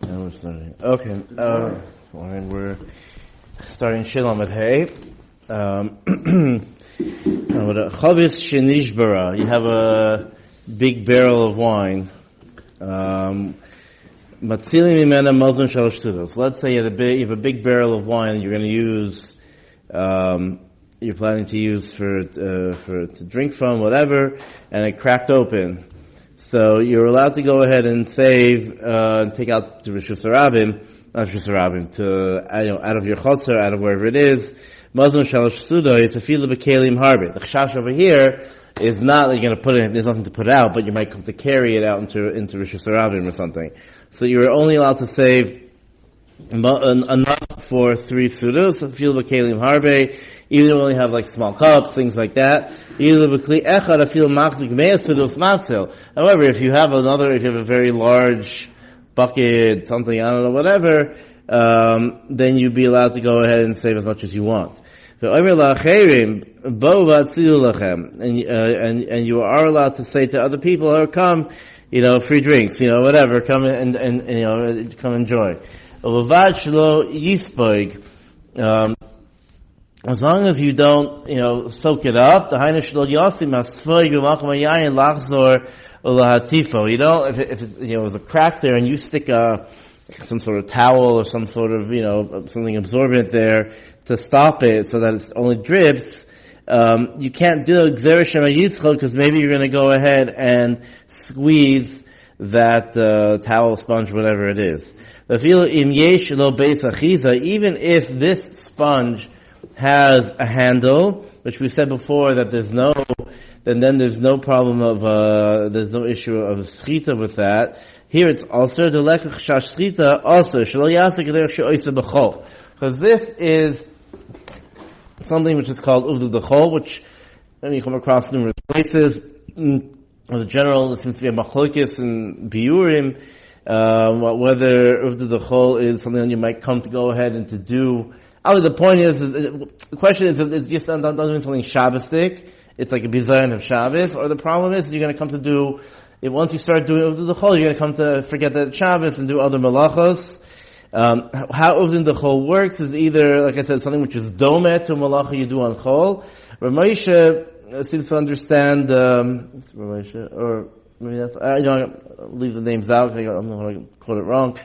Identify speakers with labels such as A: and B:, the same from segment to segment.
A: Now we're starting. Okay. We're starting Shalom at Hay. Chavis shenishbara. You have a big barrel of wine. Matzilim imena mazon shalosh sudos. Let's say you have a big barrel of wine you're going to use. You're planning to use for to drink from, whatever, and it cracked open. So you're allowed to go ahead and save, take out to Rishus Harabim, not Rishus Harabim, to out of your chotzer, out of wherever it is. Mazon shalosh sudo. It's a fila b'kelim harbe. The chashash over here is not that you're going to put it. There's nothing to put out, but you might come to carry it out into Rishus Harabim or something. So you're only allowed to save enough for 3 sudos. A fila b'kelim harbe. Even if you only have like small cups, things like that. However, if you have a very large bucket, something, I don't know, whatever, then you'd be allowed to go ahead and save as much as you want. And you are allowed to say to other people, oh, come, free drinks, whatever, come and come enjoy. As long as you don't, soak it up, the if it was a crack there and you stick some sort of towel or some sort of, something absorbent there to stop it so that it only drips, you can't do because maybe you're going to go ahead and squeeze that towel, sponge, whatever it is. Even if this sponge has a handle, which we said before that there's no problem of there's no issue of schita with that. Here it's also the lekach shash schita also because this is something which is called uvdu dechol, which then you come across numerous places. As a general, there seems to be a machlokes and biurim whether uvdu dechol is something that you might come to go ahead and to do. The point is the question is, it's just not doing something Shabbostic. It's like a bizayon of Shabbos. Or the problem is, you're going to come to do, once you start doing Uvdin Dechol, you're going to come to forget that Shabbos and do other malachos. How Uvdin Dechol works is either, like I said, something which is domet to malacha you do on Chol. Ramosha seems to understand, Ramosha, or maybe that's, I'll leave the names out, I don't want to quote it wrong.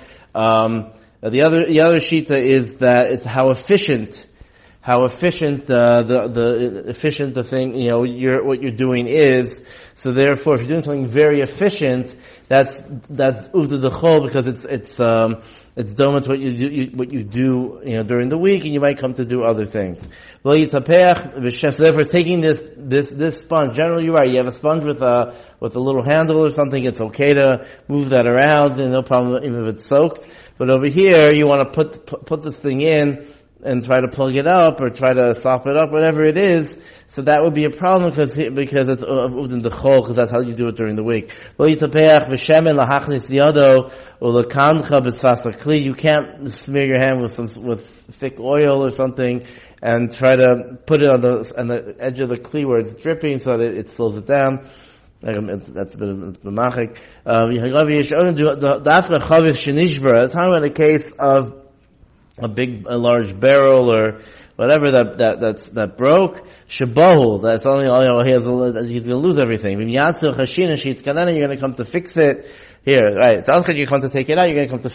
A: The other shita is that it's how efficient the thing, what you're doing is. So therefore, if you're doing something very efficient, that's uvda dechol because it's dominant what you do, during the week, and you might come to do other things. Therefore, taking this sponge, generally you're right, you have a sponge with a little handle or something, it's okay to move that around, and no problem even if it's soaked. But over here, you want to put this thing in and try to plug it up or try to sop it up, whatever it is. So that would be a problem because it's uvdin dechol, because that's how you do it during the week. You can't smear your hand with thick oil or something and try to put it on the edge of the kli where it's dripping so that it slows it down. That's a bit of machik. The time in a case of a large barrel or whatever that broke, shabahu, that's only he's going to lose everything. Then you're going to come to fix it. Here, right? It sounds like you come to take it out. You're going to come to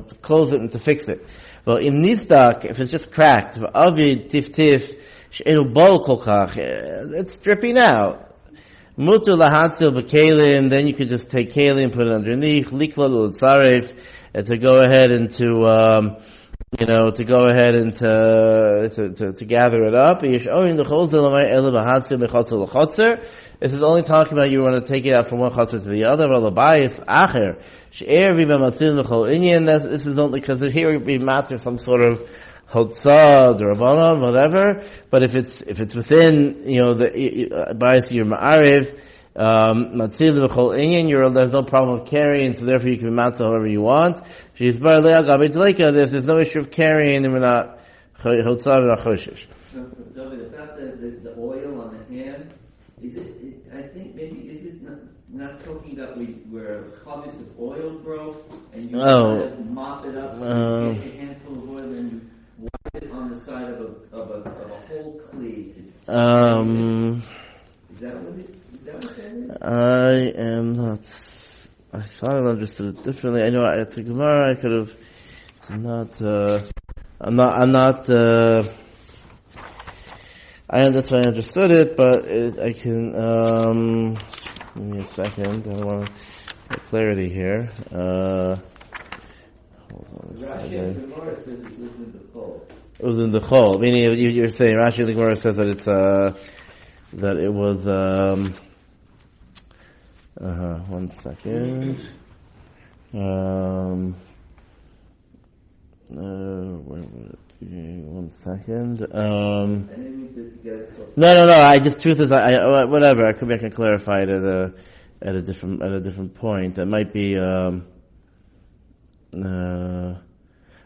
A: to close it and to fix it. Well, in nisdak, if it's just cracked, it's dripping out. Mutu lahatzil b'kelim, then you could just take kelim, put it underneath, likla l'tzaref, and to go ahead and to gather it up. This is only talking about you want to take it out from one chotzer to the other. This is only because here would be matter some sort of Hotzah, Rabbanon, whatever. But if it's within, the bias your ma'ariv, matzil v'chol inyan, there's no problem of carrying, so therefore you can mount however you want. There's no issue of carrying, and we're not Hotzah, we're not choshish.
B: David, about the oil on the hand, is it, I think maybe, is it not talking about where chavis of oil broke, and you
A: Oh.
B: kind of mop it up, so you take a handful of oil and you wipe it on the side of a whole cleat. Is that what that is?
A: I am not. I thought I understood it differently. I know it's a Gemara. I could have. I'm not. That's why I understood it, but I can. Give me a second. I want clarity here. Hold on a second.
B: Gemara says it was in the chol.
A: It was in the chol. Meaning, you're saying Rashi the Gemara says that it's that it was. One second. Where would it be? One second. No. I just truth is whatever. I can clarify it at a different point. That might be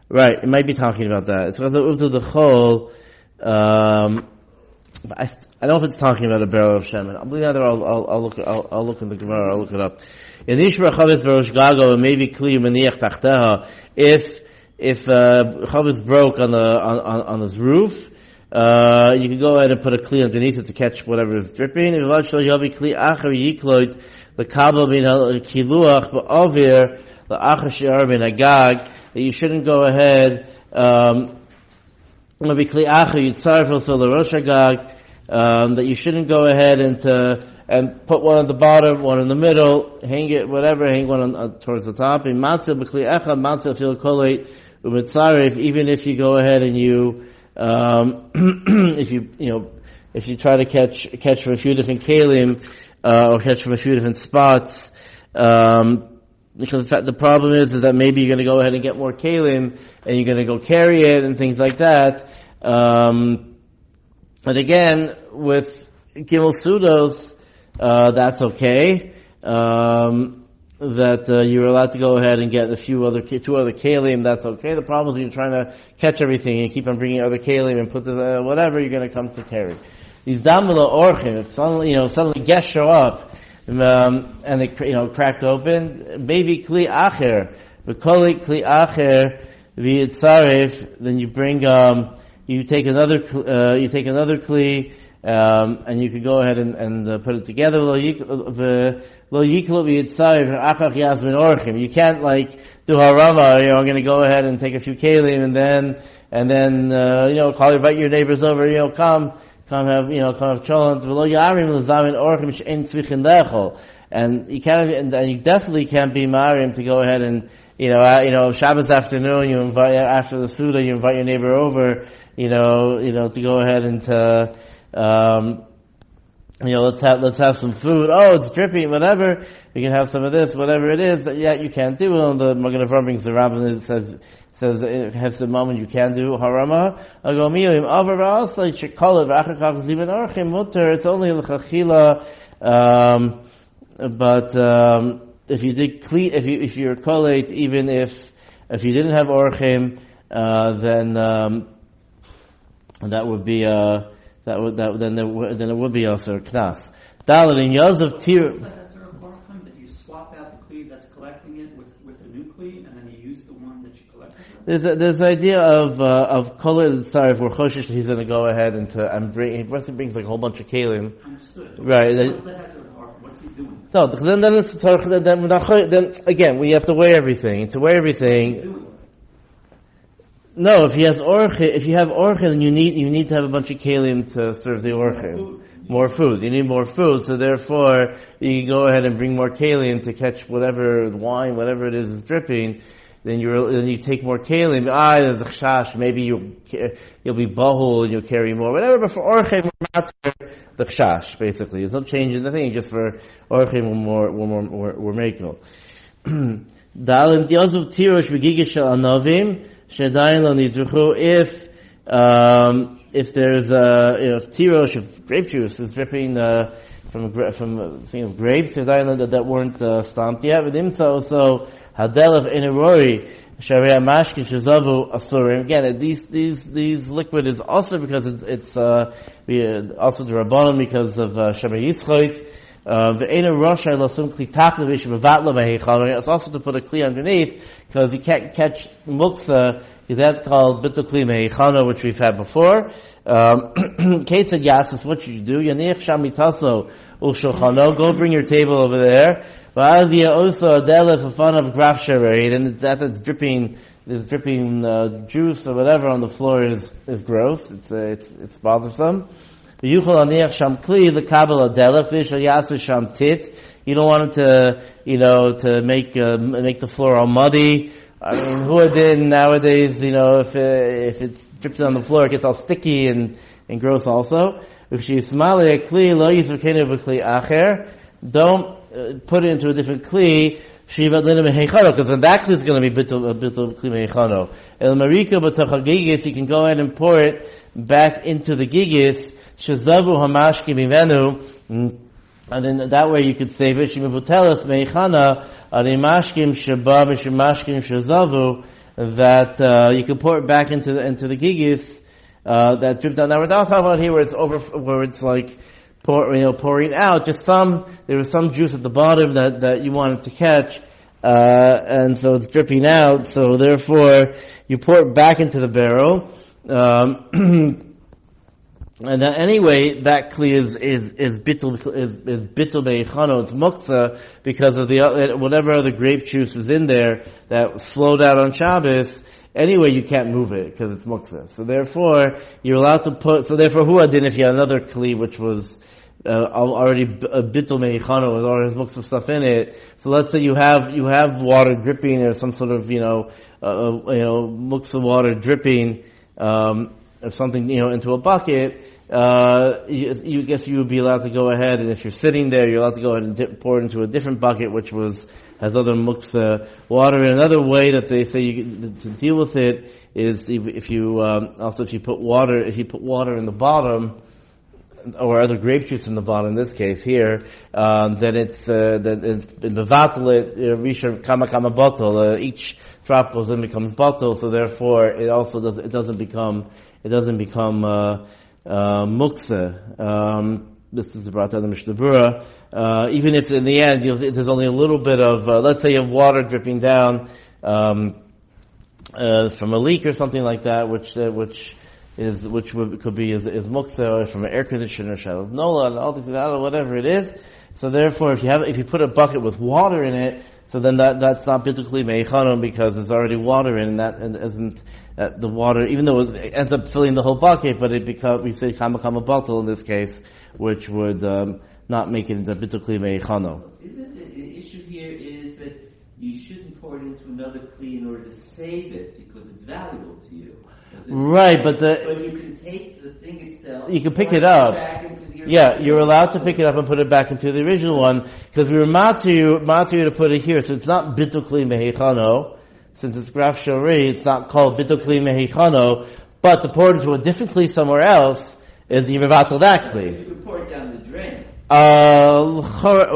A: right. It might be talking about that. It's because the chol. I don't know if it's talking about a barrel of shemen. I'll look in the Gemara. I'll look it up. In Ishra Chavis Baruch Gago and maybe Kli Maniach Tachteha. If Chavis broke on his roof, you can go ahead and put a Kli underneath it to catch whatever is dripping. If Yavi Kli Acher Yikloit the Kabel Min Kiluach Ba'Ovir the Acher She'ar Min Agag, that you shouldn't go ahead. Maybe Kli Acher Yitzaref also the Rosh Agag. That you shouldn't go ahead and put one at the bottom, one in the middle, hang one on, towards the top. In matzah b'kli echad, matzah fil kolei u'mitzaref. Even if you go ahead and you, if you try to catch from a few different kalim, or catch from a few different spots, because the problem is that maybe you're going to go ahead and get more kalim, and you're going to go carry it and things like that. But again, with Gimel Sudos, that's okay. That you're allowed to go ahead and get two other kalim, that's okay. The problem is you're trying to catch everything and keep on bringing other kalim and put whatever, you're going to come to carry. These damala orchim, if suddenly guests show up, and they, cracked open, maybe kli acher, but kli acher v'yitzaref, then you bring, you take another kli, and you could go ahead and put it together. You can't do harama. I'm going to go ahead and take a few kalim and then call invite your neighbors over. Come have cholent. And you can't, and you definitely can't be marim to go ahead and Shabbos afternoon you invite after the Suda you invite your neighbor over. To go ahead and let's have some food. Oh, it's dripping, whatever. We can have some of this, whatever it is. You can't do. The Magen Avraham brings the rabbin that says have some moment you can do harama. Agomiyim over also you should call it v'achakach ziben orchim mutter. It's only l'chachila. But if you did if you're collate, even if you didn't have orchim, then that would be then it would be also a knas. Daled in Yosef Tir.
C: That you swap out the kli that's collecting it with a new kli, and then you use the one that you collected.
A: There's the idea of kolel. Sorry, if we're choshish, he's going to go ahead and bring. He brings a whole bunch of kalim.
C: Understood.
A: Right.
C: What's he doing?
A: No, then it's then again we have to weigh everything. To weigh everything. No, if you have orche, then you need to have a bunch of kalim to serve the orche. More food. You need more food, so therefore you can go ahead and bring more kalim to catch whatever wine, whatever it is dripping. Then you take more kalim. There's a chash. Maybe you'll be bahul and you'll carry more, whatever. But for orche, we're not the chash. Basically, there's no change in the thing. Just for orche, we're making. Dalim diazuv tirosh v'gigish shel anavim. If there's if tirosh of grape juice is dripping from a thing of grapes that weren't stomped yet, but also hadel of inirori sharia mashkin shazavu asurim. Again, these liquid is also because it's also the rabbanon because of shema yischot. It's also to put a kli underneath, because you can't catch muksa, because that's called bitul kli mehechano, which we've had before. Kate said, Yasis, what should you do? Yanich shamitaso u'shulchano, go bring your table over there. Va'adia also adelef a fun of graf sherei, and that's dripping, this dripping juice or whatever on the floor is gross. It's bothersome. You don't want it to make the floor all muddy. I mean, huadin nowadays, if it drips on the floor, it gets all sticky and gross also. Don't put it into a different kli, because then that kli is going to be bitul kli meichano. El marika b'toch hagigis, you can go ahead and pour it back into the gigis. Shazavu hamashki mimenu, and then that way you could save it. Shemivutelas meichana arimashkim sheba mishmashkim shazavu, that you can pour it back into the gigis that dripped down. Now we're not talking about here where it's like pouring out. There was some juice at the bottom that you wanted to catch, and so it's dripping out. So therefore, you pour it back into the barrel. And anyway, that kli is bitul beichano, it's muktzah, because of whatever other grape juice is in there that flowed out on Shabbos. Anyway, you can't move it because it's muktzah. So therefore, you're allowed to huadin, if you had another kli which was already bitul beichano with all his muktzah stuff in it. So let's say you have water dripping, or some sort of muktzah water dripping or something into a bucket. You guess you would be allowed to go ahead, and if you're sitting there, you're allowed to go ahead and pour it into a different bucket, which has other muktzah water. And another way that they say to deal with it is if you put water in the bottom, or other grape juice in the bottom. In this case here, then it's bevatalit risha kama bottle. Each drop goes in, becomes bottle. So therefore, it doesn't become muktzah. This is brought down the Mishnah Berurah. Even if in the end there's only a little bit of, let's say, you have water dripping down from a leak or something like that, which could be muktzah, or from an air conditioner, shalom nola, and all these, whatever it is. So therefore, if you put a bucket with water in it, so then that's not bitul kli meichano, because there's already water in that, and isn't the water, even though it ends up filling the whole bucket, but we say kama bottle in this case, which would not make it into bitul kli meichano.
B: Isn't the issue here is that you shouldn't pour it into another kli in order to save it because it's valuable to you?
A: Right, but
B: you can take the thing itself.
A: You can pick it up. You're allowed to pick it up and put it back into the original one, because we were matu to put it here, so it's not bitul kli mehechano. Since it's graf shori, it's not called bitul kli mehechano. But to pour it into a different kli somewhere else is yivatal that kli.
B: You can pour it down the drain.
A: L'chor,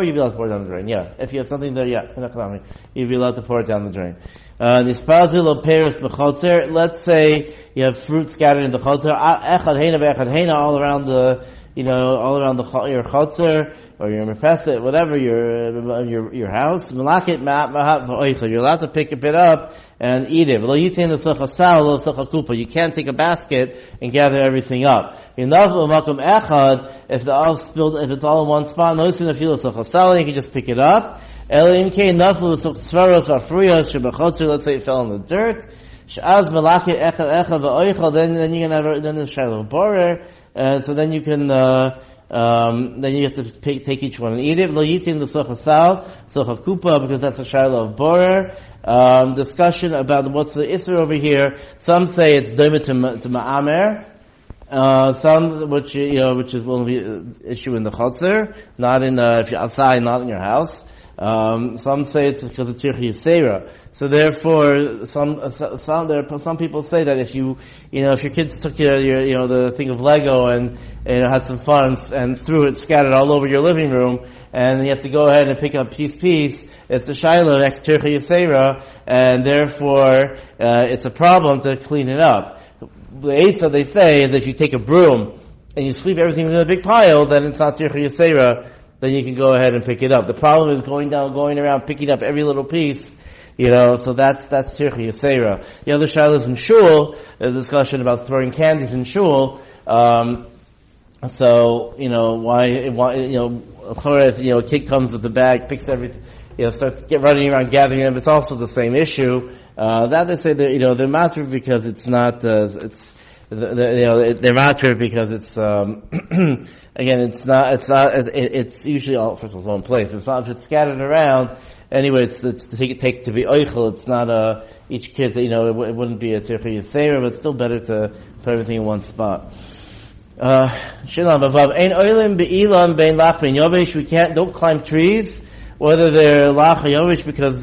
A: you'd be allowed to pour it down the drain. Yeah, if you have something there, you'd be allowed to pour it down the drain. Let's say you have fruit scattered in the chotzer, all around your chotzer or your merpeset, whatever your house. You're allowed to pick it up and eat it. You can't take a basket and gather everything up. If it's all in one spot, you can just pick it up. Let's say it fell in the dirt. Then you can have a shiloh borer. So then you can then you have to take each one and eat it. Because that's a shiloh of borer. Discussion about what's the isser over here. Some say it's doimah to ma'amer. Some which is only issue in the chotzer, not in if you're outside, not in your house. Some say it's because of tirchi yisera. So therefore, some people say that if your kids took the thing of Lego and had some fun and threw it scattered all over your living room, and you have to go ahead and pick up piece, it's a shiloh next tirchi yisera, and therefore it's a problem to clean it up. The eitzah they say is if you take a broom and you sweep everything in a big pile, then it's not tircha yisera, then you can go ahead and pick it up. The problem is going around, picking up every little piece, so that's tircha yisera. The other shayla is in shul, there's a discussion about throwing candies in shul, so, why, if, a kid comes with the bag, picks everything, starts running around gathering them, it's also the same issue. That they say that, they're matter because it's not, they're matter because it's, again, it's usually all, first of all, one place. If it's scattered around, anyway, it's to take to be oichel, it's not, each kid, it wouldn't be a tircha yisera, but it's still better to put everything in one spot. Don't climb trees, whether they're lach or yovish, because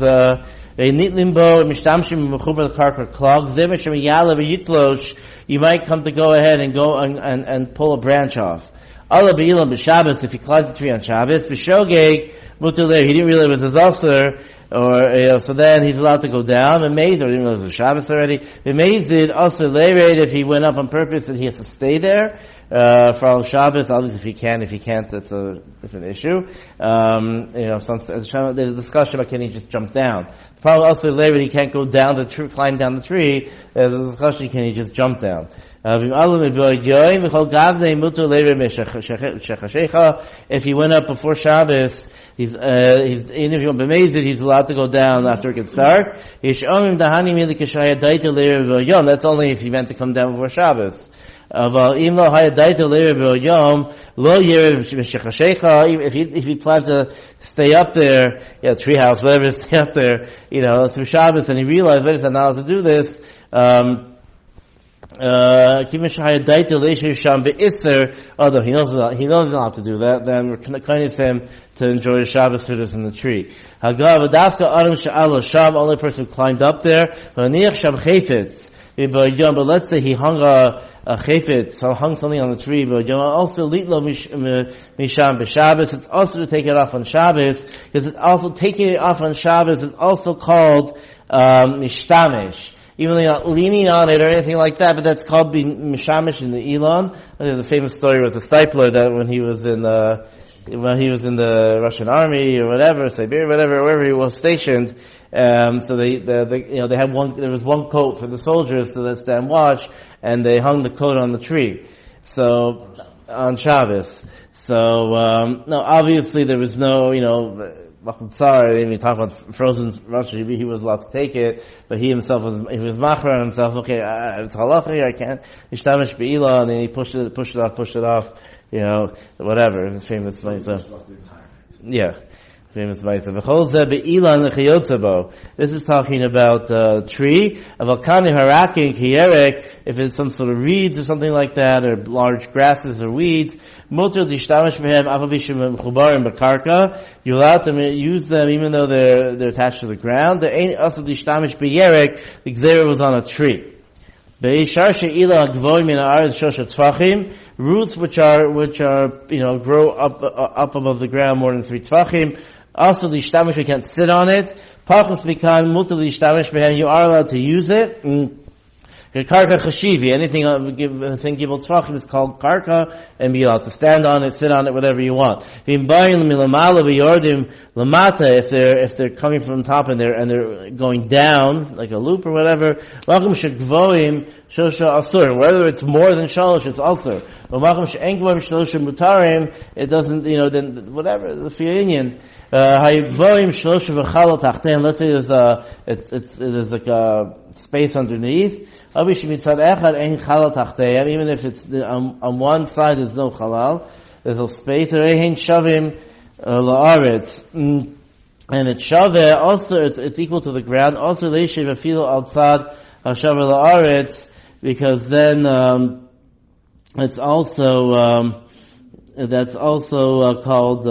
A: you might come to go ahead and go and pull a branch off. If you climb the tree on Shabbos, he didn't realize it was his ulcer, so then he's allowed to go down. Amazed, or he didn't realize it was Shabbos already. Amazed, also later, if he went up on purpose and he has to stay there for all Shabbos. Obviously, if he can, if he can't, that's a different issue. There's a discussion about can he just jump down. The problem also later, he can't go down the tree, climb down the tree. There's a discussion, can he just jump down? If he went up before Shabbos, he's even if you want he's allowed to go down after it gets dark. That's only if he meant to come down before Shabbos. If he planned to stay up there, treehouse, whatever, stay up there, through Shabbos, and he realized, wait a second, I'm not allowed to do this, although he knows he's not allowed to do that, then we're kindness him to enjoy the Shabbos sudas in the tree. Only person who climbed up there, but let's say he hung a chayfetz, so hung something on the tree, but also litlo misham b'Shabbos, it's also to take it off on Shabbos, because it's also, taking it off on Shabbos is also called mishtamish. Even though you're not leaning on it or anything like that, but that's called being mishamish in the Elon. There's a famous story with the stipler that when he was in the Russian army or whatever, Siberia, whatever, wherever he was stationed, so they had there was one coat for the soldiers to stand watch, and they hung the coat on the tree. So, on Shabbos. So, no, obviously there was no, sorry, we talk about frozen Russia, he was allowed to take it, but he was machar on himself, okay, it's halacha here, I can't, ishtamish be'ilah, and then he pushed it off, whatever, it's famous, famous Maisa. This is talking about tree. If it's some sort of reeds or something like that, or large grasses or weeds, you're allowed to use them even though they're attached to the ground. The gzera was on a tree. Roots which grow up above the ground more than 3 tvachim. Also, the ishtamish, we can't sit on it. Pachas mikan mutar l'ishtamish behem, you are allowed to use it. Karka chashivi, anything gibel tvachim is called karka, and be allowed to stand on it, sit on it, whatever you want. If they're coming from top and they're going down, like a loop or whatever, whether it's more than shalosh, it's also. It doesn't, then whatever, the Fiinian. Let's say there's like a space underneath. Even if it's on one side there's no halal, there's a space. And it's shaveh, also it's equal to the ground. Also leishiv afilu outside hashaveh la'aretz, because then it's also that's also called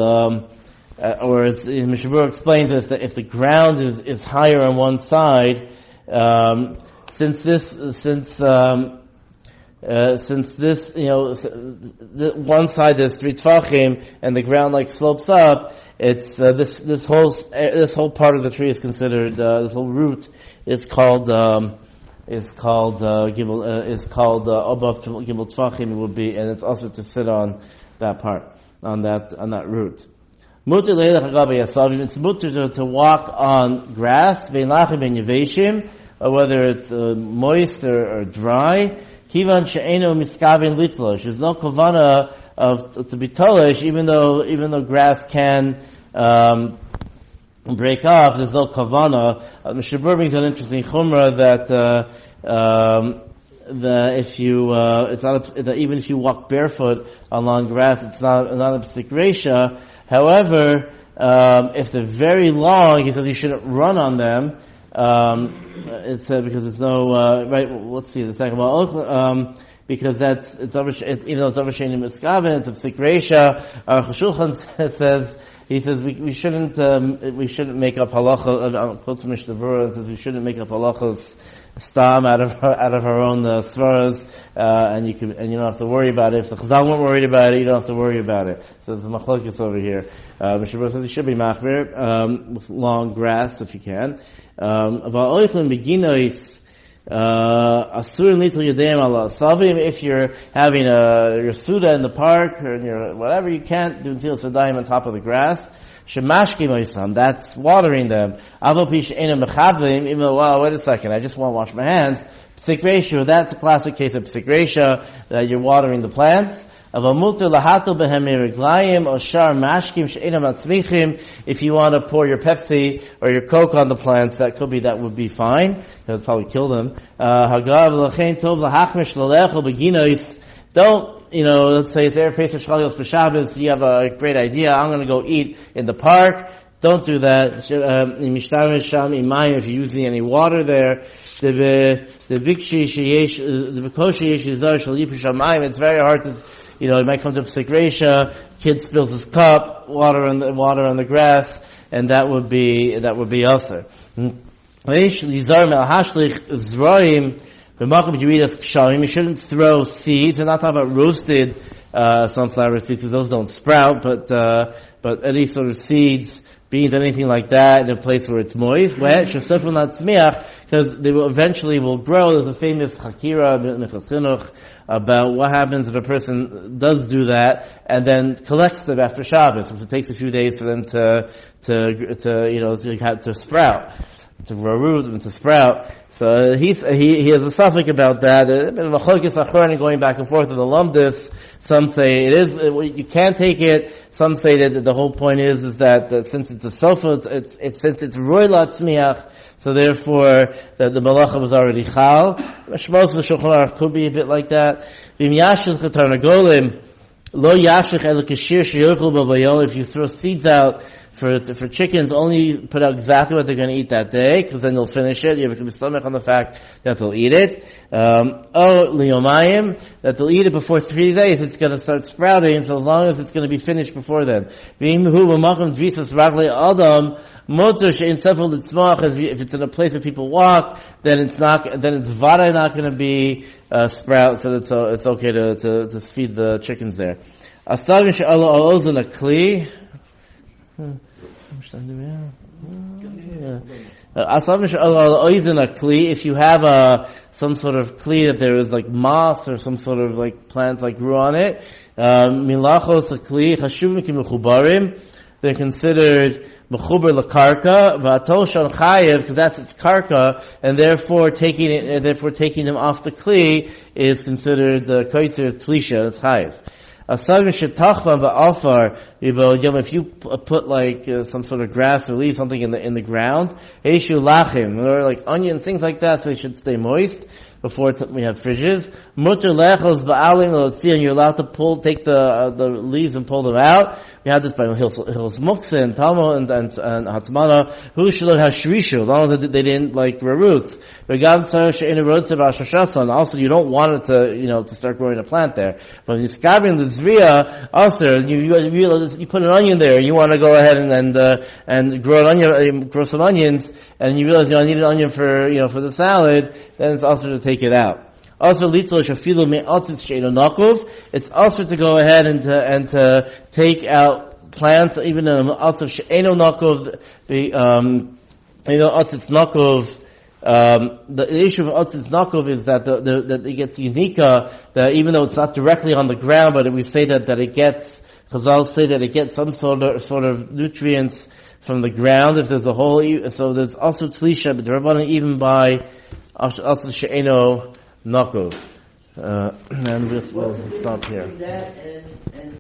A: or it's Mishabur explains that if the ground is higher on one side, since this one side there's 3 tvachim and the ground slopes up, it's this whole part of the tree is considered this whole root is called is called above Gimel Tvachim. It would be, and it's also to sit on that part, on that root. Mutter leilach agabe yasavim. It's mutter to walk on grass, ve'lachim ben yeveshim, whether it's moist or dry. Kivan she'eno miskavin litlosh. There's no kavana to be tolish, even though grass can break off. There's no kavana. Mishabur brings an interesting chumrah that if you that even if you walk barefoot along grass, it's not a psik reisha. However, if they're very long, he says you shouldn't run on them. It's because it's no right. Let's see the second one. Because it's even though it's overshading miskaven, it's a psik reisha. Shulchan says. He says we shouldn't make up halacha. Quotes Mishnah Berurah says we shouldn't make up halachas stam out of our own svaras, and you don't have to worry about it. If the Chazal weren't worried about it, you don't have to worry about it. So there's a machlokes over here. Mishnah Berurah says you should be machmir with long grass if you can. About oichlin beginois. If you're having your suda in the park or your whatever, you can't do until sadayim on top of the grass. That's watering them. Even though, wow, wait a second, I just want to wash my hands. Psik reisha, that's a classic case of psik reisha, that you're watering the plants. If you want to pour your Pepsi or your Coke on the plants, that would be fine. That would probably kill them. Don't, let's say it's Erev Pesach Shchalios b'Shabbos, you have a great idea, I'm gonna go eat in the park. Don't do that. If you're using any water there, it's very hard to, it might come to psik reisha, kid spills his cup, water on the grass, and that would be also. You shouldn't throw seeds. We're not talking about roasted sunflower seeds, because those don't sprout, but at least sort of seeds, beans, anything like that, in a place where it's moist, wet, because they will eventually grow. There's a famous chakira about what happens if a person does do that and then collects them after Shabbos, because it takes a few days for them to sprout, to grow root and to sprout. So he has a suffix about that. A bit of a machlokes achronim going back and forth with the lumdis. Some say you can't take it. Some say that the whole point is that since it's a sofa, since it's roy latzmiach, so therefore the malacha was already chal. Most of the Shulchan Aruch could be a bit like that. If you throw seeds out for chickens, only put out exactly what they're going to eat that day, because then they'll finish it. You have to be stomach on the fact that they'll eat it. Liyomayim, that they'll eat it before 3 days. It's going to start sprouting, so as long as it's going to be finished before then. If it's in a place where people walk, then it's vaday not going to be sprout, so it's okay to feed the chickens there. If you have some sort of kli that there is like moss or some sort of like plants like grew on it, they're considered mechuber lakarka v'atol shan chayev, because that's its karka, and therefore taking them off the kli is considered the koitzer tlisha. It's chayev. If you put like some sort of grass or leave something in the ground, or like onions, things like that, so they should stay moist before we have fridges. And you're allowed to take the leaves and pull them out. We had this by Hills Muksa and Talmo and Hatmana, who should have shrishu, as long as they didn't like grow roots. Also, you don't want it to start growing a plant there. But when you're scabbing the zriya, also, you put an onion there, you want to go ahead and grow some onions, and you realize I need an onion for the salad, then it's also to take it out. Also, it's also to go ahead and to take out plants, even also she'eno nakov, otzitz nakov, The issue of Otzitz Nakov is that that it gets unika, that even though it's not directly on the ground, but we say that it gets, Chazal say that it gets some sort of nutrients from the ground, if there's a hole, so there's also Tlisha, but the Rabbanan even by also She'eno Nakov. And we'll stop here.